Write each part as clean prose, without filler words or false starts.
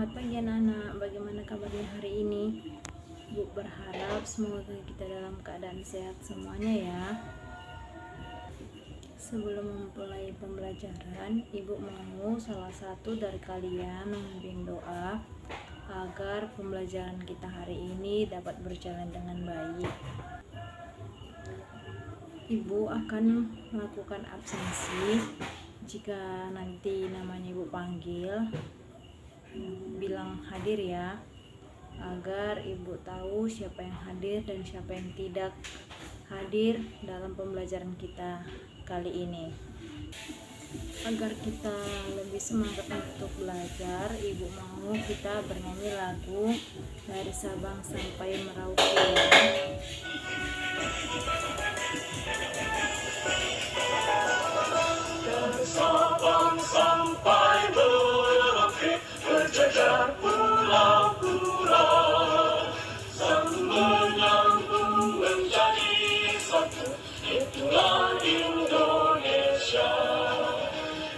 Selamat pagi anak-anak, bagaimana kabarnya hari ini? Ibu berharap semoga kita dalam keadaan sehat semuanya ya. Sebelum memulai pembelajaran, Ibu mau salah satu dari kalian memimpin doa agar pembelajaran kita hari ini dapat berjalan dengan baik. Ibu akan melakukan absensi. Jika nanti namanya Ibu panggil, bilang hadir ya, agar Ibu tahu siapa yang hadir dan siapa yang tidak hadir dalam pembelajaran kita kali ini. Agar kita lebih semangat untuk belajar, Ibu mau kita bernyanyi lagu dari Sabang sampai Merauke ya. Dari Sabang sampai Merauke, berjajar pulau-pulau, saling menyambung menjadi satu. Itulah Indonesia,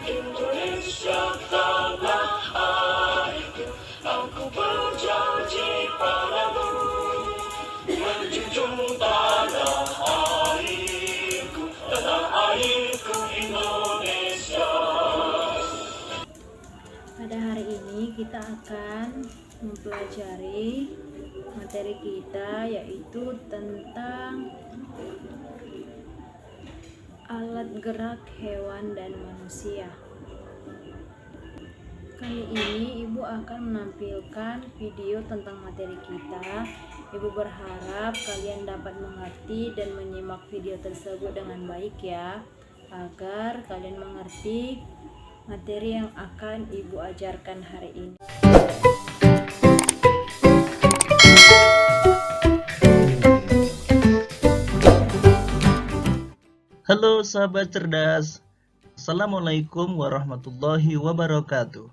Indonesia tanah airku. Aku berjanji padamu, menjunjung tanah airku, tanah airku Indonesia. Pada hari ini kita akan mempelajari materi kita, yaitu tentang alat gerak hewan dan manusia. Kali ini Ibu akan menampilkan video tentang materi kita. Ibu berharap kalian dapat mengerti dan menyimak video tersebut dengan baik ya, agar kalian mengerti materi yang akan Ibu ajarkan hari ini. Halo sahabat cerdas, Assalamualaikum warahmatullahi wabarakatuh.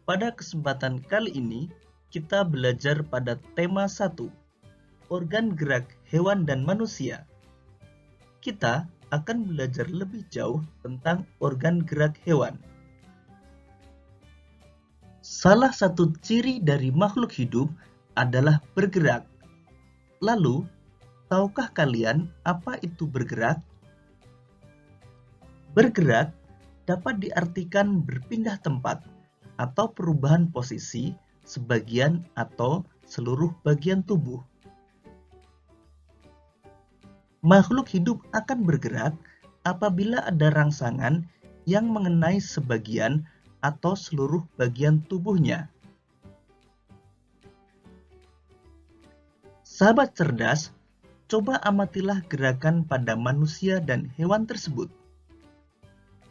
Pada kesempatan kali ini, kita belajar pada tema 1, organ gerak hewan dan manusia. Kita akan belajar lebih jauh tentang organ gerak hewan. Salah satu ciri dari makhluk hidup adalah bergerak. Lalu, tahukah kalian apa itu bergerak? Bergerak dapat diartikan berpindah tempat atau perubahan posisi sebagian atau seluruh bagian tubuh. Makhluk hidup akan bergerak apabila ada rangsangan yang mengenai sebagian atau seluruh bagian tubuhnya. Sahabat cerdas, coba amatilah gerakan pada manusia dan hewan tersebut.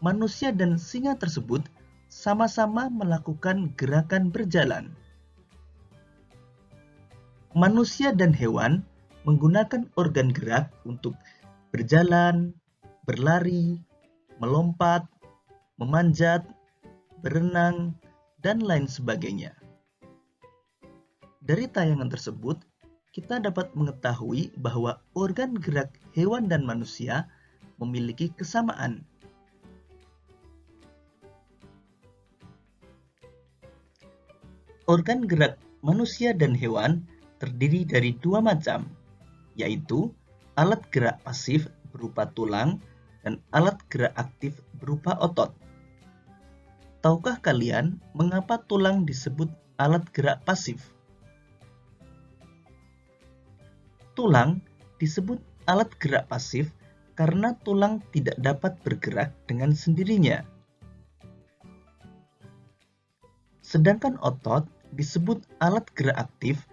Manusia dan singa tersebut sama-sama melakukan gerakan berjalan. Manusia dan hewan menggunakan organ gerak untuk berjalan, berlari, melompat, memanjat, berenang, dan lain sebagainya. Dari tayangan tersebut, kita dapat mengetahui bahwa organ gerak hewan dan manusia memiliki kesamaan. Organ gerak manusia dan hewan terdiri dari dua macam, yaitu alat gerak pasif berupa tulang dan alat gerak aktif berupa otot. Tahukah kalian mengapa tulang disebut alat gerak pasif? Tulang disebut alat gerak pasif karena tulang tidak dapat bergerak dengan sendirinya. Sedangkan otot disebut alat gerak aktif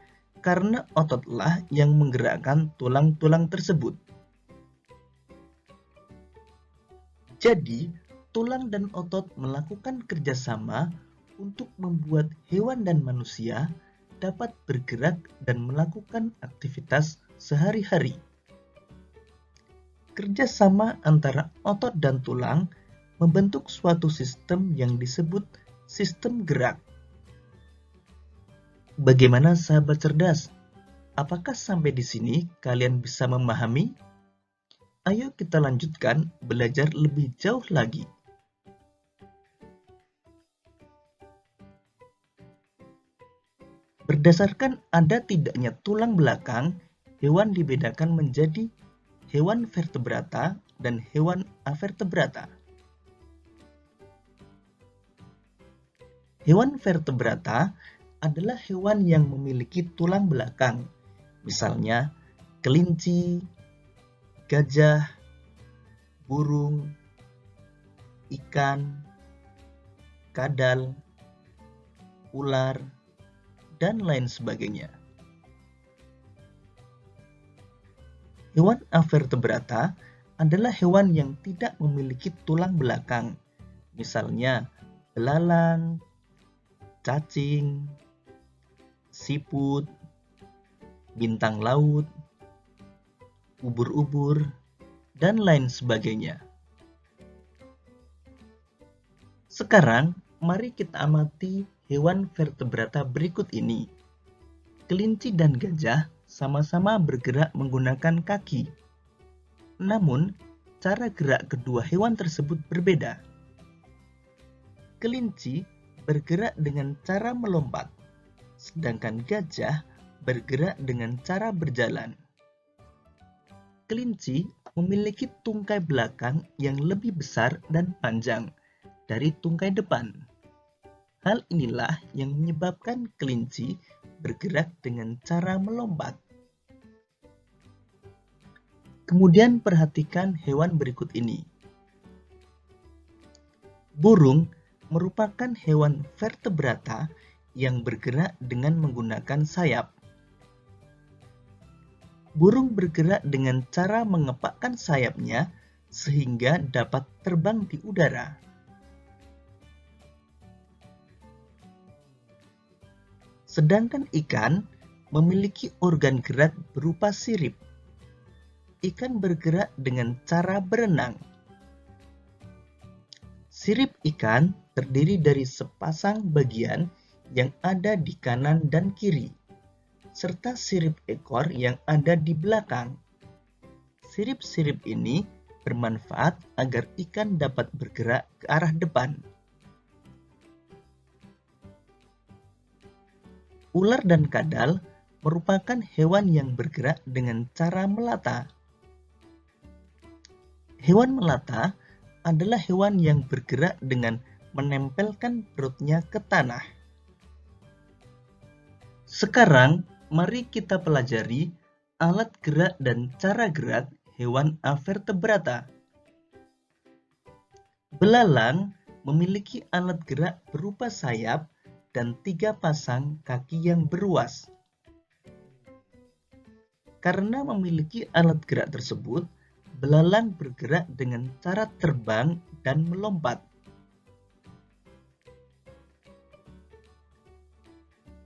karena ototlah yang menggerakkan tulang-tulang tersebut. Jadi, tulang dan otot melakukan kerjasama untuk membuat hewan dan manusia dapat bergerak dan melakukan aktivitas sehari-hari. Kerjasama antara otot dan tulang membentuk suatu sistem yang disebut sistem gerak. Bagaimana sahabat cerdas? Apakah sampai di sini kalian bisa memahami? Ayo kita lanjutkan belajar lebih jauh lagi. Berdasarkan ada tidaknya tulang belakang, hewan dibedakan menjadi hewan vertebrata dan hewan avertebrata. Hewan vertebrata adalah hewan yang memiliki tulang belakang, misalnya kelinci, gajah, burung, ikan, kadal, ular, dan lain sebagainya. Hewan avertebrata adalah hewan yang tidak memiliki tulang belakang, misalnya belalang, cacing, siput, bintang laut, ubur-ubur, dan lain sebagainya. Sekarang, mari kita amati hewan vertebrata berikut ini. Kelinci dan gajah sama-sama bergerak menggunakan kaki. Namun, cara gerak kedua hewan tersebut berbeda. Kelinci bergerak dengan cara melompat, sedangkan gajah bergerak dengan cara berjalan. Kelinci memiliki tungkai belakang yang lebih besar dan panjang dari tungkai depan. Hal inilah yang menyebabkan kelinci bergerak dengan cara melompat. Kemudian perhatikan hewan berikut ini. Burung merupakan hewan vertebrata yang bergerak dengan menggunakan sayap. Burung bergerak dengan cara mengepakkan sayapnya sehingga dapat terbang di udara. Sedangkan ikan memiliki organ gerak berupa sirip. Ikan bergerak dengan cara berenang. Sirip ikan terdiri dari sepasang bagian yang ada di kanan dan kiri, serta sirip ekor yang ada di belakang. Sirip-sirip ini bermanfaat agar ikan dapat bergerak ke arah depan. Ular dan kadal merupakan hewan yang bergerak dengan cara melata. Hewan melata adalah hewan yang bergerak dengan menempelkan perutnya ke tanah. Sekarang, mari kita pelajari alat gerak dan cara gerak hewan avertebrata. Belalang memiliki alat gerak berupa sayap dan 3 pasang kaki yang beruas. Karena memiliki alat gerak tersebut, belalang bergerak dengan cara terbang dan melompat.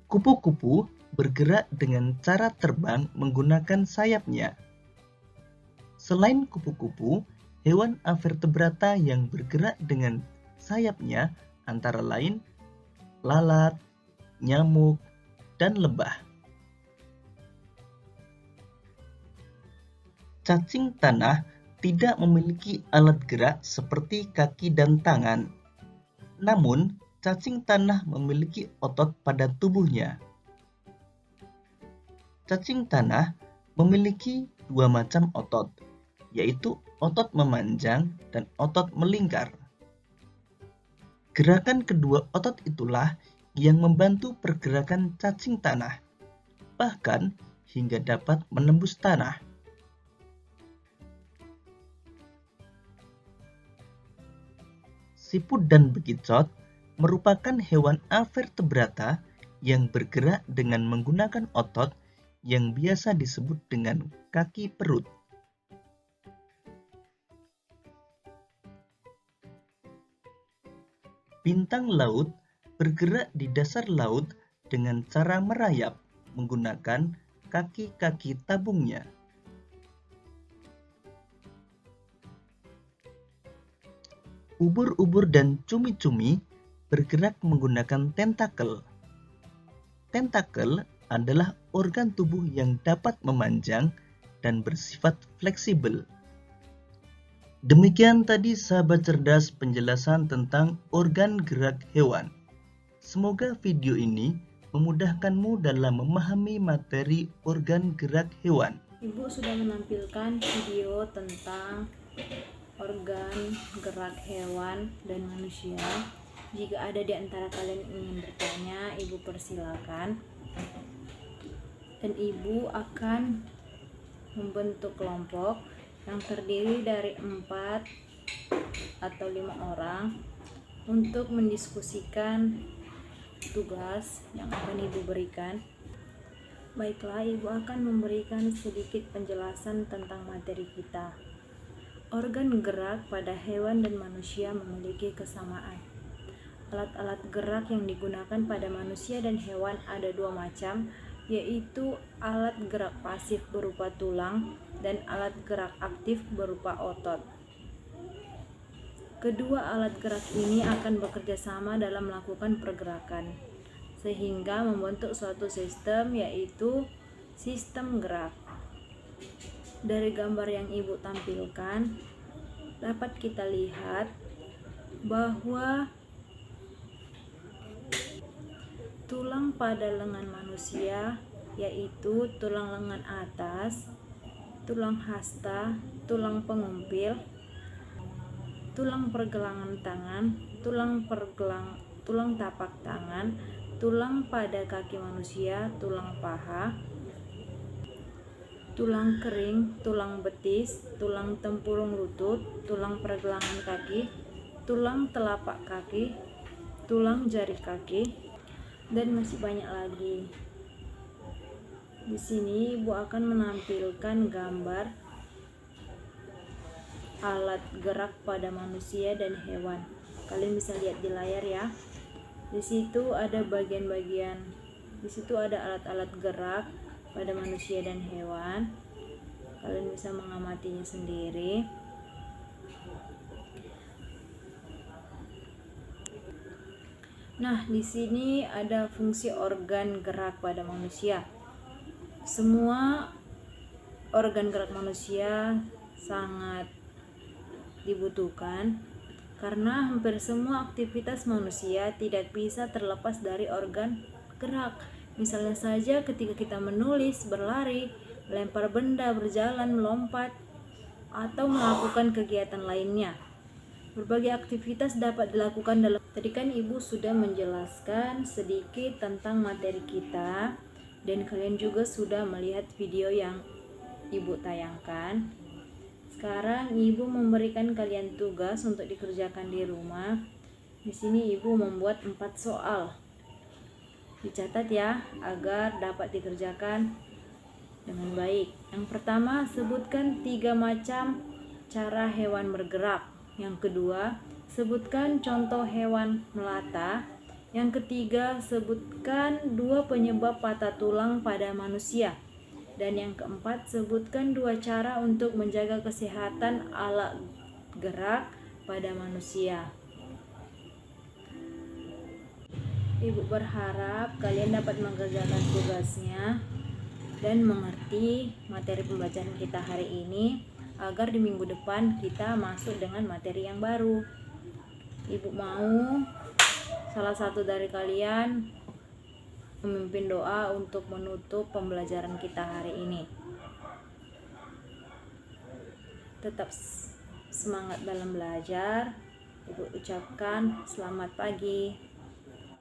Kupu-kupu bergerak dengan cara terbang menggunakan sayapnya. Selain kupu-kupu, hewan avertebrata yang bergerak dengan sayapnya antara lain lalat, nyamuk, dan lebah. Cacing tanah tidak memiliki alat gerak seperti kaki dan tangan. Namun, cacing tanah memiliki otot pada tubuhnya. Cacing tanah memiliki 2 macam otot, yaitu otot memanjang dan otot melingkar. Gerakan kedua otot itulah yang membantu pergerakan cacing tanah, bahkan hingga dapat menembus tanah. Siput dan bekicot merupakan hewan avertebrata yang bergerak dengan menggunakan otot yang biasa disebut dengan kaki perut. Bintang laut bergerak di dasar laut dengan cara merayap menggunakan kaki-kaki tabungnya. Ubur-ubur dan cumi-cumi bergerak menggunakan tentakel. Tentakel adalah organ tubuh yang dapat memanjang dan bersifat fleksibel. Demikian tadi sahabat cerdas penjelasan tentang organ gerak hewan. Semoga video ini memudahkanmu dalam memahami materi organ gerak hewan. Ibu sudah menampilkan video tentang organ gerak hewan dan manusia. Jika ada di antara kalian yang ingin bertanya, Ibu persilakan. Dan Ibu akan membentuk kelompok yang terdiri dari 4 atau 5 orang untuk mendiskusikan tugas yang akan Ibu berikan. Baiklah, Ibu akan memberikan sedikit penjelasan tentang materi kita. Organ gerak pada hewan dan manusia memiliki kesamaan. Alat-alat gerak yang digunakan pada manusia dan hewan ada 2 macam, yaitu alat gerak pasif berupa tulang dan alat gerak aktif berupa otot. Kedua alat gerak ini akan bekerja sama dalam melakukan pergerakan, sehingga membentuk suatu sistem, yaitu sistem gerak. Dari gambar yang Ibu tampilkan, dapat kita lihat bahwa tulang pada lengan manusia, yaitu tulang lengan atas, tulang hasta, tulang pengumpil, tulang pergelangan tangan, tulang tapak tangan, tulang pada kaki manusia, tulang paha, tulang kering, tulang betis, tulang tempurung lutut, tulang pergelangan kaki, tulang telapak kaki, tulang jari kaki, dan masih banyak lagi. Di sini Ibu akan menampilkan gambar alat gerak pada manusia dan hewan. Kalian bisa lihat di layar ya. Di situ ada bagian-bagian. Di situ ada alat-alat gerak pada manusia dan hewan. Kalian bisa mengamatinya sendiri. Nah, di sini ada fungsi organ gerak pada manusia. Semua organ gerak manusia sangat dibutuhkan karena hampir semua aktivitas manusia tidak bisa terlepas dari organ gerak. Misalnya saja ketika kita menulis, berlari, melempar benda, berjalan, melompat, atau melakukan kegiatan lainnya. Berbagai aktivitas dapat dilakukan dalam. Tadi kan Ibu sudah menjelaskan sedikit tentang materi kita, dan kalian juga sudah melihat video yang Ibu tayangkan. Sekarang Ibu memberikan kalian tugas untuk dikerjakan di rumah. Di sini Ibu membuat 4 soal. Dicatat ya, agar dapat dikerjakan dengan baik. Yang pertama, sebutkan 3 macam cara hewan bergerak. Yang kedua, sebutkan contoh hewan melata. Yang ketiga, sebutkan 2 penyebab patah tulang pada manusia. Dan yang keempat, sebutkan 2 cara untuk menjaga kesehatan alat gerak pada manusia. Ibu berharap kalian dapat mengerjakan tugasnya dan mengerti materi pembelajaran kita hari ini, agar di minggu depan kita masuk dengan materi yang baru. Ibu mau salah satu dari kalian memimpin doa untuk menutup pembelajaran kita hari ini. Tetap semangat dalam belajar. Ibu ucapkan selamat pagi.